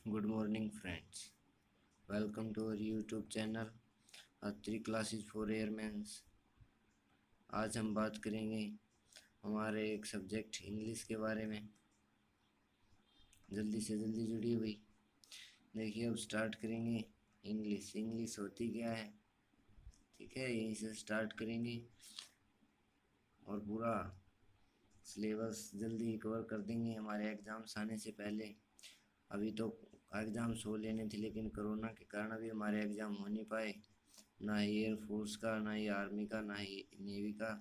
Good morning, friends. Welcome to our YouTube channel, Three Classes for Airmen. आज हम बात करेंगे हमारे एक सब्जेक्ट इंग्लिश के बारे में। जल्दी से जल्दी जुड़िए भाई। देखिए, अब स्टार्ट करेंगे। इंग्लिश होती क्या है, ठीक है, यहीं से स्टार्ट करेंगे और पूरा सिलेबस जल्दी कवर कर देंगे हमारे एग्ज़ाम्स आने से पहले। अभी तो एग्ज़ाम्स हो लेने थे, लेकिन कोरोना के कारण अभी हमारे एग्ज़ाम हो नहीं पाए, ना ही एयरफोर्स का, ना ही आर्मी का, ना ही नेवी का।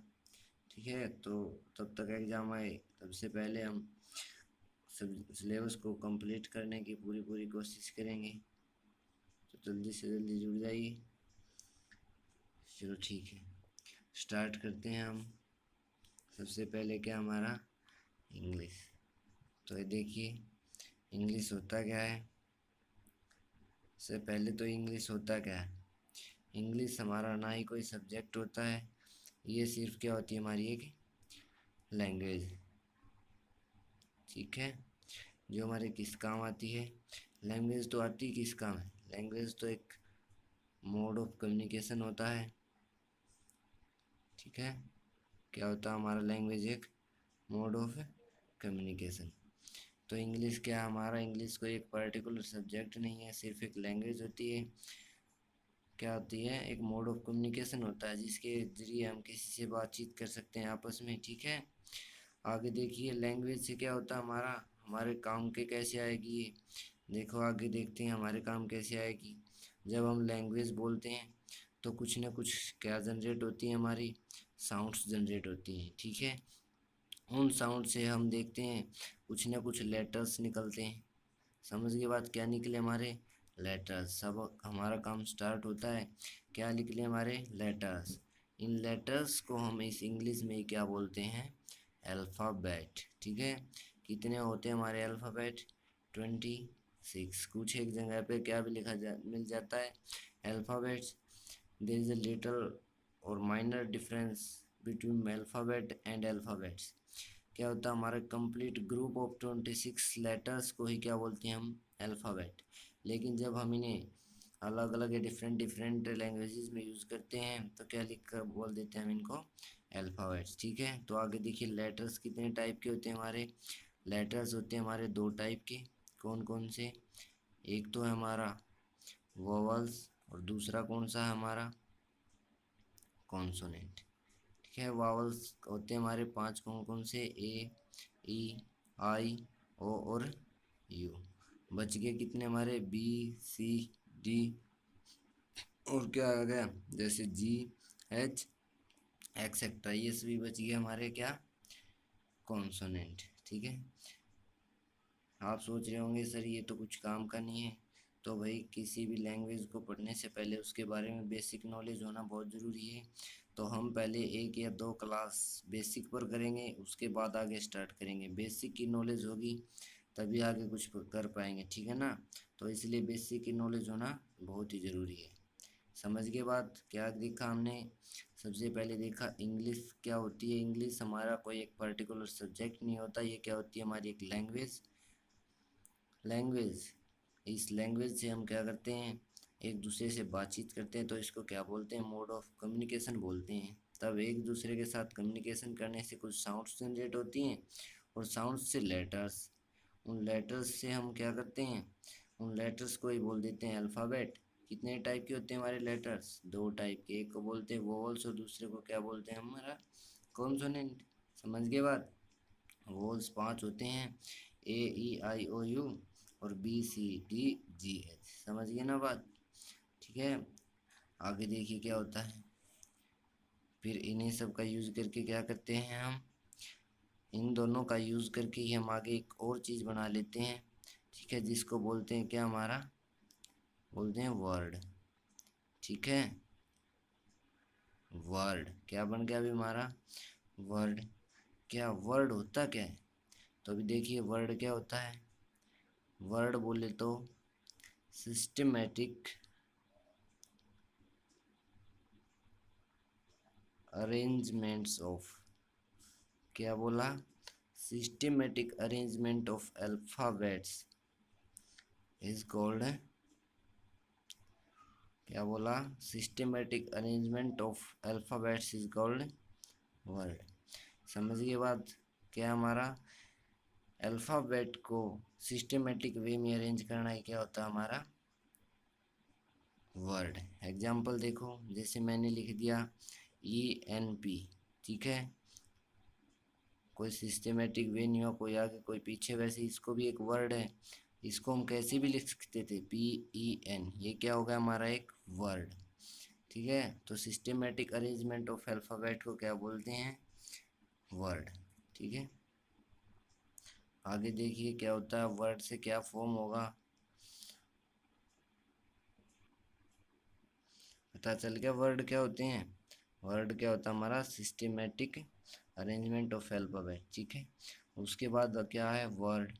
ठीक है, तो तब तक एग्ज़ाम आए तब से पहले हम सब सिलेबस को कंप्लीट करने की पूरी कोशिश करेंगे। तो जल्दी से जल्दी जुड़ जाइए। चलो ठीक है, स्टार्ट करते हैं हम। सबसे पहले क्या हमारा इंग्लिश। तो ये देखिए, इंग्लिश होता क्या है। सबसे पहले तो इंग्लिश होता क्या है। इंग्लिश हमारा ना ही कोई सब्जेक्ट होता है, ये सिर्फ क्या होती है, हमारी एक लैंग्वेज। ठीक है, जो हमारे किस काम आती है। लैंग्वेज तो आती किस काम है, लैंग्वेज तो एक मोड ऑफ कम्युनिकेशन होता है। ठीक है, क्या होता है हमारा लैंग्वेज, एक मोड ऑफ कम्युनिकेशन। तो इंग्लिश क्या, हमारा इंग्लिश कोई एक पर्टिकुलर सब्जेक्ट नहीं है, सिर्फ एक लैंग्वेज होती है। क्या होती है, एक मोड ऑफ कम्युनिकेशन होता है जिसके ज़रिए हम किसी से बातचीत कर सकते हैं आपस में। ठीक है, आगे देखिए, लैंग्वेज से क्या होता है हमारा, हमारे काम के कैसे आएगी ये। देखो आगे देखते हैं हमारे काम कैसे आएगी। जब हम लैंग्वेज बोलते हैं तो कुछ ना कुछ क्या जनरेट होती है, हमारी साउंड्स जनरेट होती हैं। ठीक है, उन साउंड से हम देखते हैं कुछ ना कुछ लेटर्स निकलते हैं। समझ के बाद क्या निकले, हमारे लेटर्स। सब हमारा काम स्टार्ट होता है, क्या निकले, हमारे लेटर्स। इन लेटर्स को हम इस इंग्लिश में क्या बोलते हैं, अल्फ़ाबेट। ठीक है, कितने होते हैं हमारे अल्फ़ाबेट, 26। कुछ एक जगह पे क्या भी मिल जाता है, alphabets. There is a little और minor difference between alphabet and alphabets. क्या होता है, हमारा कंप्लीट ग्रुप ऑफ 26 लेटर्स को ही क्या बोलते हैं हम, अल्फ़ाबेट। लेकिन जब हम इन्हें अलग अलग डिफरेंट डिफरेंट लैंग्वेजेस में यूज़ करते हैं तो क्या लिख कर बोल देते हैं हम इनको, अल्फ़ाबेट्स। ठीक है, तो आगे देखिए, लेटर्स कितने टाइप के होते हैं हमारे। लेटर्स होते हैं हमारे दो टाइप के। कौन कौन से, एक तो है हमारा वोवल्स और दूसरा कौन सा है हमारा, कॉन्सोनेंट। ठीक है, वावल्स होते हैं हमारे पांच, कौन कौन से, ए, ई, आई, ओ और यू। बच गए कितने हमारे, बी, सी, डी और क्या आ गया, जैसे जी, एच, एक्सेट्रा। ये सभी बच गए हमारे क्या, कॉन्सोनेंट। ठीक है, आप सोच रहे होंगे सर ये तो कुछ काम का नहीं है। तो भाई, किसी भी लैंग्वेज को पढ़ने से पहले उसके बारे में बेसिक नॉलेज होना बहुत ज़रूरी है। तो हम पहले एक या दो क्लास बेसिक पर करेंगे, उसके बाद आगे स्टार्ट करेंगे। बेसिक की नॉलेज होगी तभी आगे कुछ कर पाएंगे, ठीक है ना। तो इसलिए बेसिक की नॉलेज होना बहुत ही ज़रूरी है। समझ के बाद क्या देखा हमने, सबसे पहले देखा इंग्लिश क्या होती है। इंग्लिश हमारा कोई एक पर्टिकुलर सब्जेक्ट नहीं होता, ये क्या होती है, हमारी एक लैंग्वेज। लैंग्वेज, इस लैंग्वेज से हम क्या करते हैं, एक दूसरे से बातचीत करते हैं, तो इसको क्या बोलते हैं, मोड ऑफ कम्युनिकेशन बोलते हैं। तब एक दूसरे के साथ कम्युनिकेशन करने से कुछ साउंड्स जनरेट होती हैं और साउंड्स से लेटर्स। उन लेटर्स से हम क्या करते हैं, उन लेटर्स को ही बोल देते हैं अल्फ़ाबेट। कितने टाइप के होते हैं हमारे लेटर्स, दो टाइप के। एक को बोलते हैं वोवल्स और दूसरे को क्या बोलते हैं हमारा, कॉन्सोनेंट। समझ के बाद, वोल्स पांच होते हैं, ए, ई, आई, ओ, यू और बी, सी, डी, जी, एच। समझ गए ना बात। ठीक है, आगे देखिए क्या होता है। फिर इन्हीं सब का यूज़ करके क्या करते हैं हम, इन दोनों का यूज़ करके ही हम आगे एक और चीज़ बना लेते हैं। ठीक है, जिसको बोलते हैं क्या, हमारा बोलते हैं वर्ड। ठीक है, वर्ड क्या बन गया अभी हमारा, वर्ड। क्या वर्ड होता क्या है, तो अभी देखिए वर्ड क्या होता है। वर्ड बोले तो सिस्टमेटिक अरेंजमेंट्स ऑफ, क्या बोला, systematic arrangement of alphabets is called, क्या बोला, systematic arrangement of alphabets is called word. समझिए बात, क्या हमारा अल्फ़ाबेट को सिस्टमेटिक वे में अरेंज करना है, क्या होता है हमारा वर्ड। एग्जाम्पल देखो, जैसे मैंने लिख दिया ENP, ठीक है, कोई सिस्टमेटिक वे नहीं हुआ, कोई आगे कोई पीछे, वैसे इसको भी एक वर्ड है, इसको हम कैसे भी लिख सकते थे PEN, ये क्या होगा हमारा एक वर्ड, ठीक है। तो सिस्टमेटिक अरेंजमेंट ऑफ अल्फ़ाबेट को क्या बोलते हैं, वर्ड, ठीक है। आगे देखिए क्या होता है, वर्ड से क्या फॉर्म होगा, पता चल गया वर्ड क्या होते हैं। वर्ड क्या होता है हमारा सिस्टमेटिक अरेंजमेंट ऑफ अल्फ़ाबेट, ठीक है। उसके बाद क्या है वर्ड,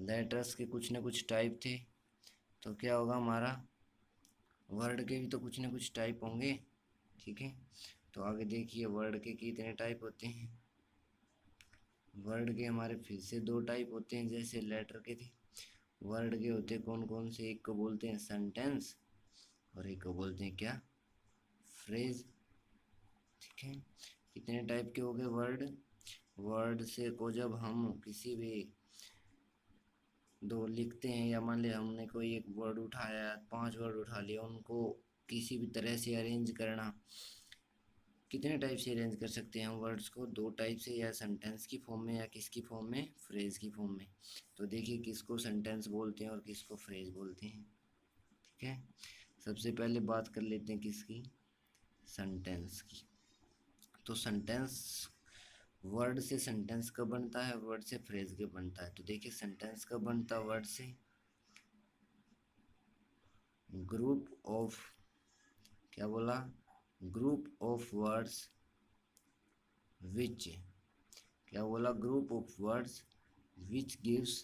लेटर्स के कुछ न कुछ टाइप थे, तो क्या होगा हमारा वर्ड के भी तो कुछ न कुछ टाइप होंगे, ठीक है। तो आगे देखिए वर्ड के कितने टाइप होते हैं। वर्ड के हमारे फिर से दो टाइप होते हैं, जैसे लेटर के थे। वर्ड के होते कौन कौन से, एक को बोलते हैं सेंटेंस और एक को बोलते हैं क्या, फ्रेज, ठीक है। कितने टाइप के हो गए वर्ड। वर्ड से को जब हम किसी भी दो लिखते हैं, या मान लिया हमने कोई एक वर्ड उठाया, 5 वर्ड उठा लिया, उनको किसी भी तरह से अरेंज करना, कितने टाइप से अरेंज कर सकते हैं हम वर्ड्स को, दो टाइप से, या सेंटेंस की फॉर्म में या किसकी फॉर्म में, फ्रेज की फॉर्म में। तो देखिए किसको सेंटेंस बोलते हैं और किसको फ्रेज बोलते हैं, ठीक है। सबसे पहले बात कर लेते हैं किसकी, सेंटेंस की। तो सेंटेंस, वर्ड से सेंटेंस कब बनता है, वर्ड से फ्रेज कब बनता है। तो देखिए सेंटेंस कब बनता है, वर्ड से, ग्रुप ऑफ, क्या बोला, ग्रुप ऑफ वर्ड्स विच, क्या बोला, group of words which gives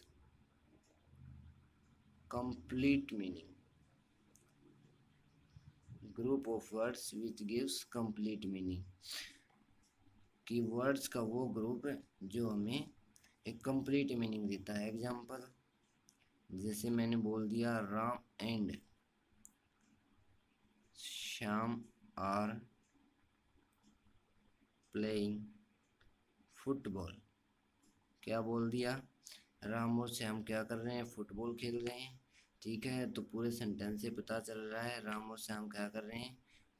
complete meaning, group of words which gives complete meaning, कि वर्ड्स का वो ग्रुप है जो हमें एक कंप्लीट मीनिंग देता है। एग्जाम्पल, जैसे मैंने बोल दिया Ram and Shyam are playing football, क्या बोल दिया, राम और श्याम क्या कर रहे हैं, फुटबॉल खेल रहे हैं, ठीक है। तो पूरे सेंटेंस से पता चल रहा है राम और श्याम क्या कर रहे हैं,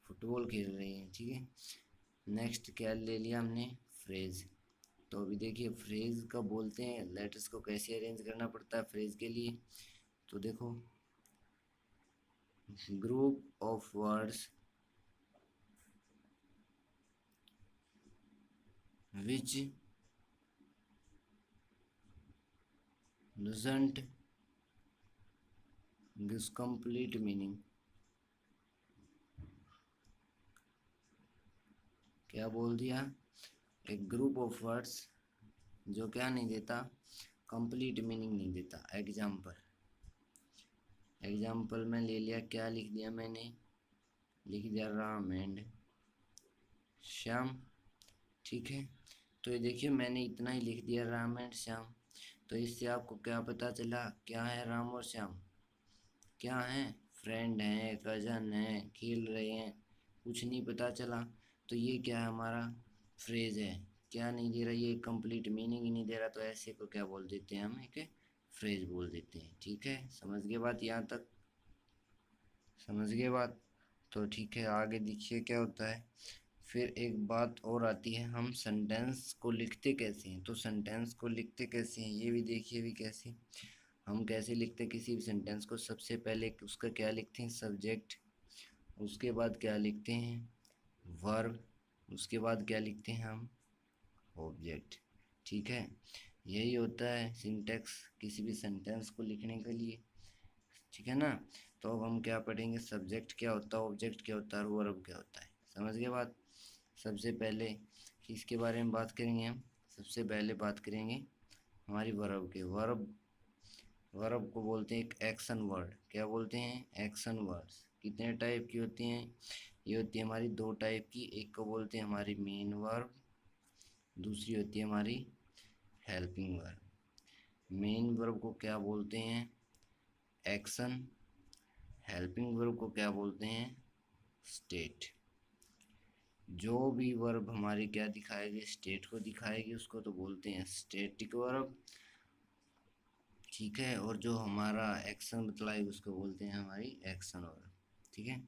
फुटबॉल खेल रहे हैं, ठीक है। नेक्स्ट क्या ले लिया हमने, फ्रेज। तो अभी देखिए फ्रेज कब बोलते हैं, लेटर्स को कैसे अरेंज करना पड़ता है फ्रेज के लिए। तो देखो, group of words which doesn't gives complete meaning, क्या बोल दिया, एक ग्रुप ऑफ वर्ड्स जो क्या नहीं देता, कंप्लीट मीनिंग नहीं देता। एग्जाम्पल, एग्जाम्पल में ले लिया, क्या लिख दिया मैंने, लिख दिया राम एंड श्याम, ठीक है। तो ये देखिए मैंने इतना ही लिख दिया राम एंड श्याम, तो इससे आपको क्या पता चला, क्या है राम और श्याम, क्या है, फ्रेंड हैं, कज़न हैं, खेल रहे हैं, कुछ नहीं पता चला। तो ये क्या है हमारा फ्रेज है, क्या नहीं दे रहा, ये कंप्लीट मीनिंग ही नहीं दे रहा, तो ऐसे को क्या बोल देते हैं हम, एक फ्रेज बोल देते हैं, ठीक है। समझ गए बात, यहाँ तक समझ गए बात। तो ठीक है आगे देखिए क्या होता है। फिर एक बात और आती है, हम सेंटेंस को लिखते कैसे हैं। तो सेंटेंस को लिखते कैसे हैं ये भी देखिए, भी कैसे हम कैसे लिखते हैं किसी भी सेंटेंस को। सबसे पहले उसका क्या लिखते हैं, सब्जेक्ट, उसके बाद क्या लिखते हैं, वर्ब, उसके बाद क्या लिखते हैं हम, ऑब्जेक्ट, ठीक है। यही होता है सिंटेक्स किसी भी सेंटेंस को लिखने के लिए, ठीक है ना। तो अब हम क्या पढ़ेंगे, सब्जेक्ट क्या होता है, ऑब्जेक्ट क्या होता है और वर्ब क्या होता है, समझ गए बात। सबसे पहले किसके बारे में बात करेंगे हम, सबसे पहले बात करेंगे हमारी वर्ब के। वर्ब, वर्ब को बोलते हैं एक एक्शन वर्ड, क्या बोलते हैं, एक्शन वर्ड्स। कितने टाइप की होती हैं, ये होती है हमारी दो टाइप की, एक को बोलते हैं हमारी मेन वर्ब, दूसरी होती है हमारी हेल्पिंग वर्ब। मेन वर्ब को क्या बोलते हैं? एक्शन। हेल्पिंग वर्ब को क्या बोलते हैं? स्टेट। जो भी वर्ब हमारी क्या दिखाएगी? स्टेट को दिखाएगी, उसको तो बोलते हैं स्टेटिक वर्ब। ठीक है, और जो हमारा एक्शन बतलाएगी उसको बोलते हैं हमारी एक्शन वर्ब। ठीक है,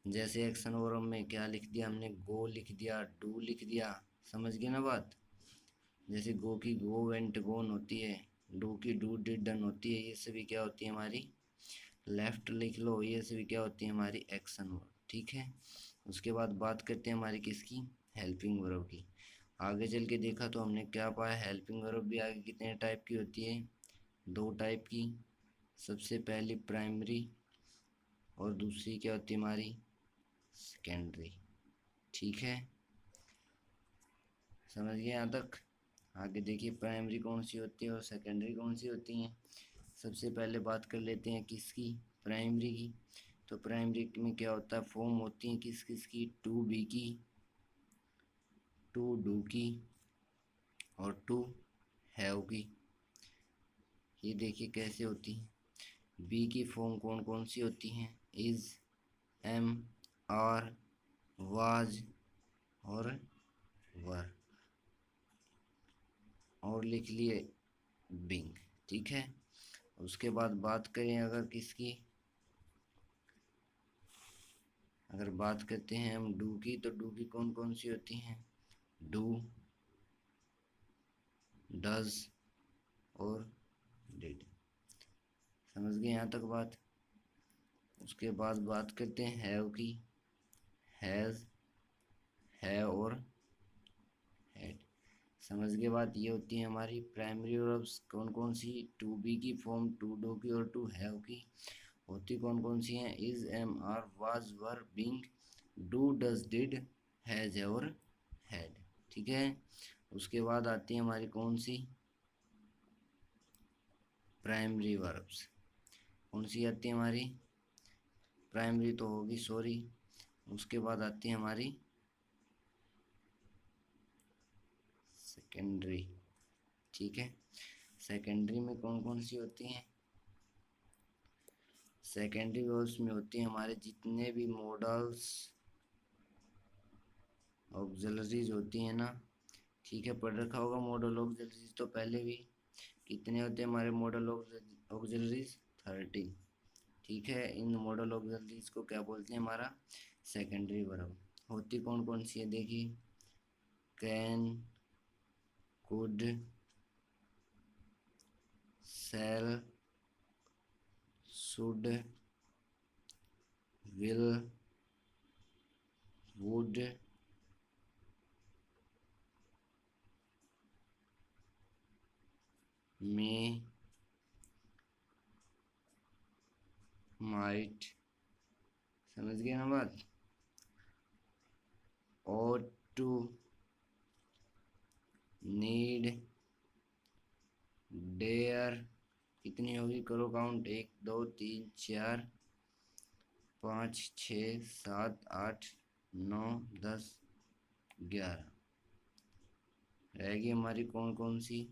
जैसे एक्शन वर्ब में क्या लिख दिया हमने? गो लिख दिया, डू लिख दिया। समझ गए ना बात? जैसे गो की गो वेंट गोन होती है, डू की डू डिड डन होती है, ये सभी क्या होती है हमारी? लेफ्ट लिख लो, ये सभी क्या होती है हमारी? Action verb. ठीक है, उसके बाद बात करते हैं हमारी किसकी? हेल्पिंग वर्ब की। आगे चल के देखा तो हमने क्या पाया? हेल्पिंग वर्ब भी आगे कितने टाइप की होती है? 2 टाइप की। सबसे पहली प्राइमरी और दूसरी क्या होती है हमारी? सेकेंडरी। ठीक है, समझ गए यहाँ तक? आगे देखिए प्राइमरी कौन सी होती है और सेकेंडरी कौन सी होती हैं। सबसे पहले बात कर लेते हैं किसकी? प्राइमरी की। तो प्राइमरी में क्या होता है? फॉर्म होती है किस किस की? टू बी की, टू डू की और टू हैव की। ये देखिए कैसे होती है। बी की फॉर्म कौन कौन सी होती हैं? इज, एम, आर, वाज और वर, और लिख लिए बिंग। ठीक है, उसके बाद बात करें अगर किसकी? अगर बात करते हैं हम डू की, तो डू की कौन कौन सी होती हैं? डू, डज और डिड। समझ गए यहाँ तक बात? उसके बाद बात करते हैं हैव की। हैज़, है और हैड। समझ गए बात? ये होती है हमारी प्राइमरी वर्ब्स। कौन कौन सी? टू बी की फॉर्म टू डू की और टू हैव की होती कौन कौन सी हैं? Is, am, are, was, were, being, do, does, did, has और हैड। ठीक है, उसके बाद आती है हमारी कौन सी? Primary verbs. कौन सी आती है हमारी? प्राइमरी तो होगी, सॉरी। उसके बाद आती है हमारी सेकेंडरी। ठीक है, सेकेंडरी में कौन कौन सी होती हैं? सेकेंडरी वर्ब्स में होती हैं हमारे जितने भी मॉडल्स ऑक्सिलरीज होती हैं ना। ठीक है, पढ़ रखा होगा मॉडल ऑक्सिलरीज तो पहले भी। कितने होते हैं हमारे मॉडल ऑक्सिलरीज? 30। ठीक है, इन मॉडल ऑक्सिलरीज को क्या बोलते हैं? हमारा सेकेंडरी वर्ब। होती कौन कौन सी है देखिए? Can, could, shall, should, will, would, may, might. समझ गए ना बात? ought to, need, dare. कितनी होगी? करो काउंट। 1 2 3 4 5 6 7 8 9 10 11। रहेगी हमारी कौन कौन सी?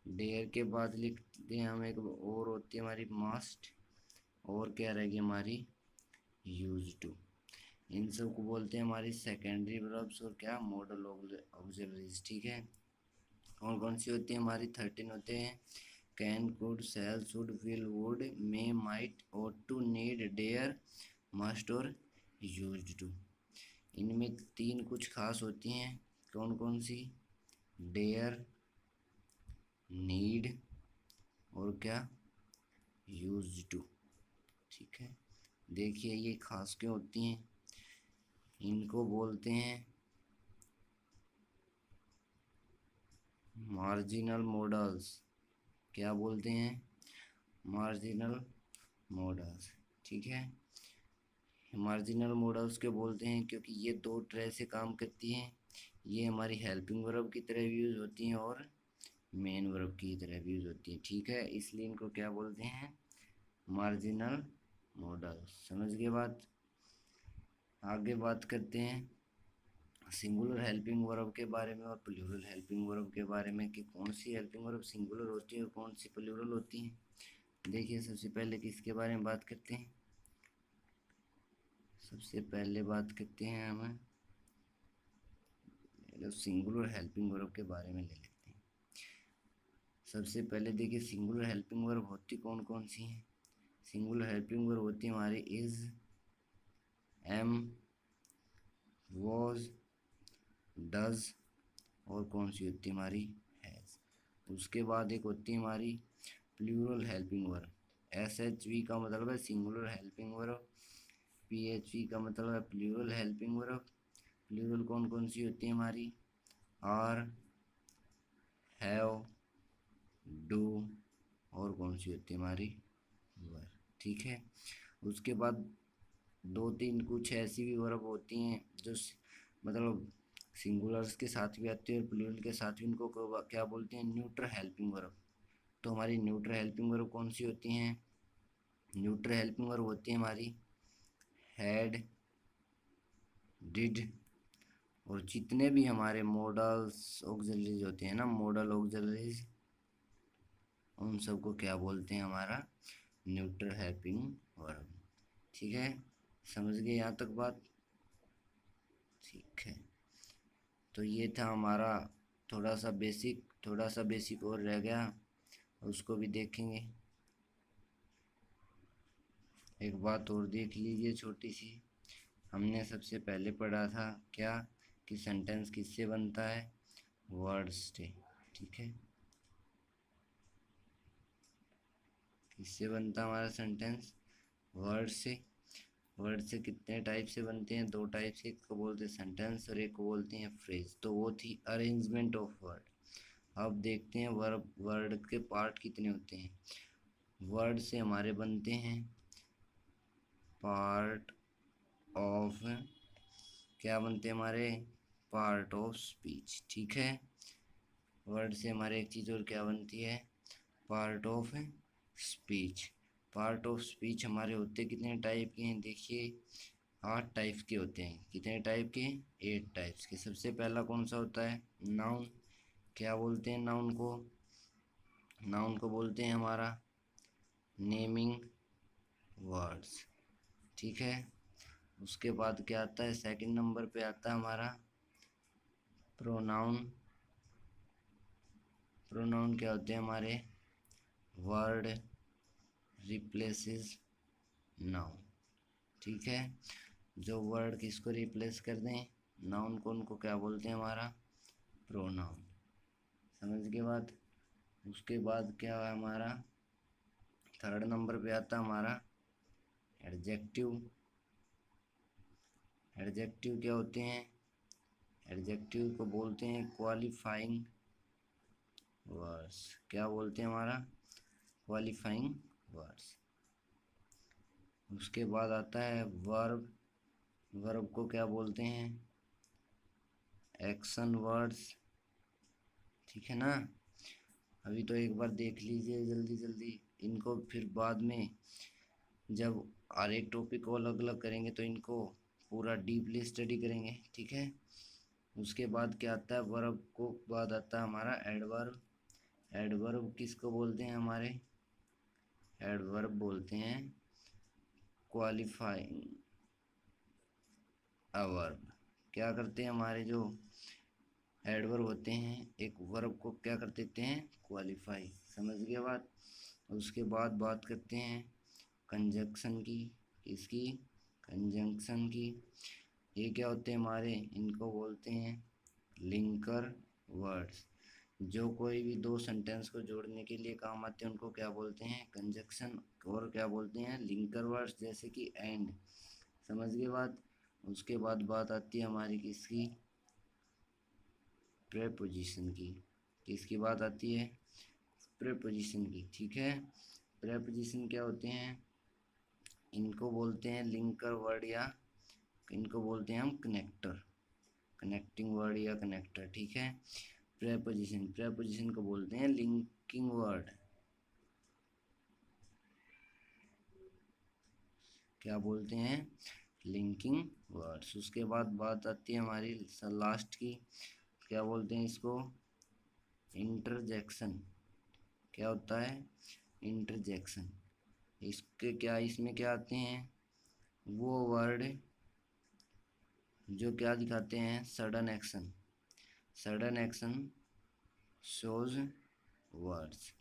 डेयर के बाद लिखते हैं हम एक और होती है हमारी मास्ट। और क्या रहेगी हमारी? Use to. इन सब को बोलते हैं हमारी सेकेंडरी वर्ब्स और क्या? Model auxiliaries. ठीक है, कौन कौन सी होती है हमारी? 13 होते हैं। Can, could, shall, should, will, would, may, might, ought to, need, dare, must और यूज्ड टू। इनमें 3 कुछ खास होती हैं। कौन कौन सी? डेयर, नीड और क्या? Used to. ठीक है, देखिए ये खास क्यों होती हैं? इनको बोलते हैं मार्जिनल मॉडल्स। क्या बोलते हैं? Marginal models. ठीक है, मार्जिनल मॉडल्स के बोलते हैं क्योंकि ये 2 तरह से काम करती हैं। ये हमारी हेल्पिंग वर्ब की तरह भी यूज़ होती हैं और मेन वर्ब की तरह भी यूज़ होती हैं। ठीक है, इसलिए इनको क्या बोलते हैं? Marginal models. समझ गए बात? आगे बात करते हैं सिंगुलर हेल्पिंग वर्ब के बारे में और प्लूरल हेल्पिंग वर्ब के बारे में कि कौन सी हेल्पिंग वर्ब सिंगुलर होती है और कौन सी प्लूरल होती है। देखिए सबसे पहले किसके बारे में बात करते हैं। सबसे पहले बात करते हैं हम सिंगुलर हेल्पिंग वर्ब के बारे में ले लेते हैं। सबसे पहले देखिए सिंगुलर हेल्पिंग वर्ब होती कौन कौन सी हैं। सिंगुलर हेल्पिंग वर्ब होती है हमारी इज, एम, वॉज, डज और कौन सी होती है हमारी हैज़। उसके बाद एक होती है हमारी plural helping verb. S H V का मतलब है singular helping verb, P H V का मतलब है प्लूरल हेल्पिंग वर्ब। प्लूरल कौन कौन सी होती है हमारी आर, हैव, डू और कौन सी होती है हमारी वर। ठीक है। उसके बाद दो तीन कुछ ऐसी भी वर्ब होती हैं जो मतलब सिंगुलर्स के साथ भी आती है और प्लूरल के साथ भी। इनको क्या बोलते हैं, न्यूट्रल हेल्पिंग वर्ब। तो हमारी न्यूट्रल हेल्पिंग वर्ब कौन सी होती हैं। न्यूट्रल हेल्पिंग वर्ब होती है हमारी हैड, डिड और जितने भी हमारे मॉडल्स ऑक्सिलरीज होते हैं ना, मॉडल ऑक्सिलरीज, उन सबको क्या बोलते हैं हमारा न्यूट्रल हेल्पिंग वर्ब। ठीक है, समझ गए यहाँ तक बात। ठीक है, तो ये था हमारा थोड़ा सा बेसिक और रह गया, उसको भी देखेंगे। एक बात और देख लीजिए छोटी सी। हमने सबसे पहले पढ़ा था क्या कि सेंटेंस किससे बनता है, वर्ड्स से। ठीक है, किससे बनता है हमारा सेंटेंस, वर्ड से। वर्ड से कितने टाइप से बनते हैं, दो टाइप से, एक को बोलते हैं सेंटेंस और एक को बोलते हैं फ्रेज। तो वो थी अरेंजमेंट ऑफ वर्ड। अब देखते हैं वर्ब, वर्ड के पार्ट कितने होते हैं। वर्ड से हमारे बनते हैं पार्ट ऑफ, क्या बनते हैं हमारे, पार्ट ऑफ स्पीच। ठीक है, वर्ड से हमारे एक चीज़ और क्या बनती है, part of speech. Part of speech हमारे होते कितने टाइप के हैं, देखिए 8 टाइप के होते हैं। कितने टाइप के, 8 टाइप्स के। सबसे पहला कौन सा होता है, नाउन। क्या बोलते हैं नाउन को, नाउन को बोलते हैं हमारा नेमिंग वर्ड्स। ठीक है, उसके बाद क्या आता है, सेकंड नंबर पे आता है हमारा प्रोनाउन। प्रोनाउन क्या होते हैं हमारे, वर्ड रिप्लेसेस नाउन। ठीक है, जो वर्ड किसको रिप्लेस कर दें, नाउन को, उनको क्या बोलते हैं हमारा प्रोनाउन। समझ गए बात। उसके बाद क्या है हमारा, थर्ड नंबर पे आता है हमारा एडजेक्टिव। एडजेक्टिव क्या होते हैं, एडजेक्टिव को बोलते हैं क्वालिफाइंग वर्ड्स। क्या बोलते हैं हमारा, क्वालिफाइंग वर्ड्स। उसके बाद आता है वर्ब। वर्ब को क्या बोलते हैं, एक्शन वर्ड्स। ठीक है ना, अभी तो एक बार देख लीजिए जल्दी जल्दी इनको, फिर बाद में जब हर एक टॉपिक को अलग अलग करेंगे तो इनको पूरा डीपली स्टडी करेंगे। ठीक है, उसके बाद क्या आता है, वर्ब को बाद आता है हमारा एडवर्ब। एडवर्ब किसको बोलते हैं हमारे, एडवर्ब बोलते हैं क्वालिफाइंग अ वर्ब। क्या करते हैं हमारे जो एडवर्ब होते हैं, एक वर्ब को क्या कर देते हैं, क्वालिफाई। समझ गए बात। उसके बाद बात करते हैं कंजक्शन की। इसकी, कंजंक्शन की। ये क्या होते हैं हमारे, इनको बोलते हैं लिंकर वर्ड्स। जो कोई भी दो सेंटेंस को जोड़ने के लिए काम आते हैं उनको क्या बोलते हैं, कंजक्शन और क्या बोलते हैं, लिंकर वर्ड्स, जैसे कि एंड। समझ गए बात। उसके बाद बात आती है हमारी किसकी, प्रेपोजिशन की। किसकी बात आती है, प्रेपोजिशन की। ठीक है, प्रेपोजिशन क्या होते हैं, इनको बोलते हैं लिंकर वर्ड या इनको बोलते हैं हम कनेक्टर, कनेक्टिंग वर्ड या कनेक्टर। ठीक है, प्रेपोजिशन, प्रेपोजिशन को बोलते हैं लिंकिंग वर्ड। क्या बोलते हैं, लिंकिंग वर्ड्स। उसके बाद बात आती है हमारी लास्ट की, क्या बोलते हैं इसको, इंटरजेक्शन। क्या होता है इंटरजेक्शन? इसमें क्या आते हैं वो वर्ड जो क्या दिखाते हैं, sudden action. Sudden action shows words.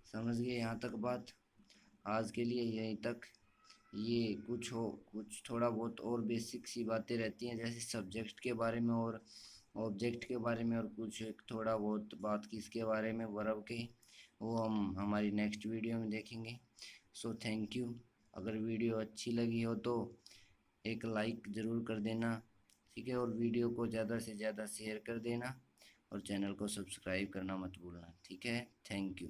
समझ गए यहाँ तक बात? आज के लिए यहीं तक। ये कुछ थोड़ा बहुत और बेसिक सी बातें रहती हैं, जैसे सब्जेक्ट के बारे में और ऑब्जेक्ट के बारे में, और कुछ थोड़ा बहुत बात किसके बारे में, वर्ब के, वो हम हमारी नेक्स्ट वीडियो में देखेंगे। So thank you. अगर वीडियो अच्छी लगी हो तो एक लाइक ज़रूर कर देना, ठीक है, और वीडियो को ज़्यादा से ज़्यादा शेयर कर देना, और चैनल को सब्सक्राइब करना मत भूलना, ठीक है। Thank you.